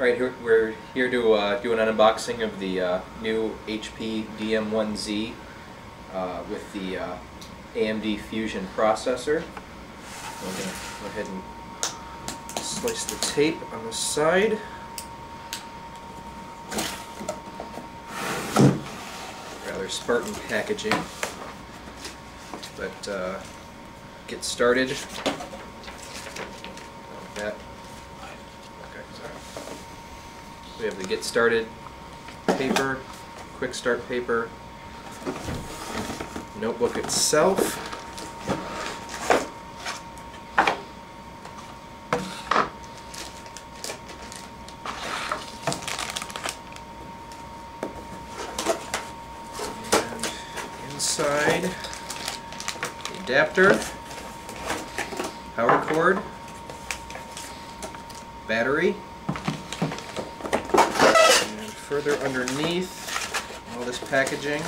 Alright, we're here to do an unboxing of the new HP dm1z with the AMD Fusion processor. I'm going to go ahead and slice the tape on the side. Rather Spartan packaging, but get started. Like that. We have the get started paper, quick start paper, notebook itself, and inside the adapter, power cord, battery. Further underneath all this packaging,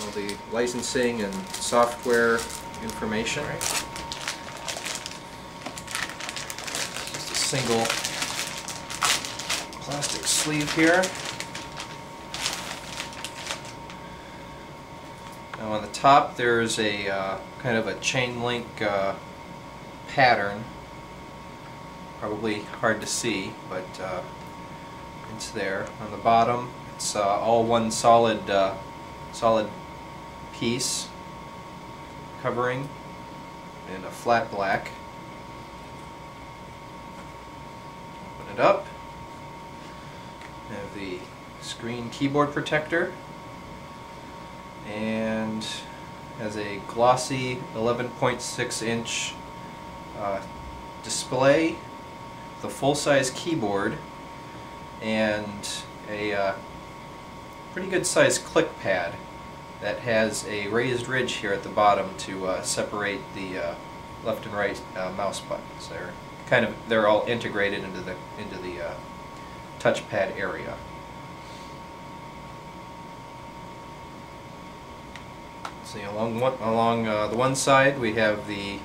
all the licensing and software information. Just a single plastic sleeve here. Now on the top there's a kind of a chain link pattern. Probably hard to see, but it's there. On the bottom, it's all one solid piece covering in a flat black. Open it up. Have the screen keyboard protector, and has a glossy 11.6-inch display. The full-size keyboard and a pretty good sized click pad that has a raised ridge here at the bottom to separate the left and right mouse buttons. They're all integrated into the touchpad area. See, along the one side we have the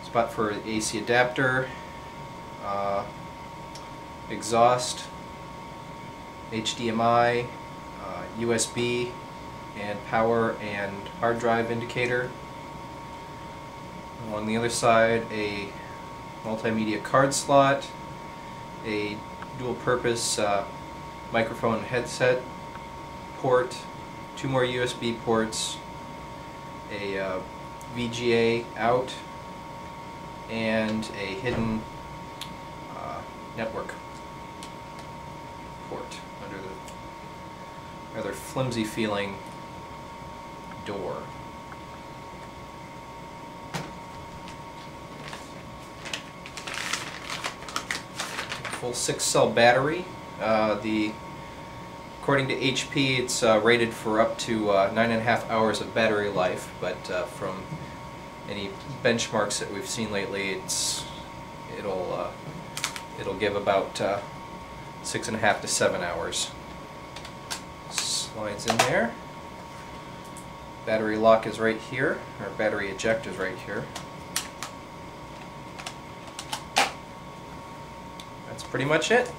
spot for the AC adapter, exhaust, HDMI, USB, and power and hard drive indicator. Along the other side, a multimedia card slot, a dual-purpose microphone headset port, 2 more USB ports, a VGA out, and a hidden network port under the rather flimsy feeling door. Full 6-cell battery. According to HP, it's rated for up to 9.5 hours of battery life, but from any benchmarks that we've seen lately, it'll give about 6.5 to 7 hours. Slides in there. Battery lock is right here, or battery eject is right here. That's pretty much it.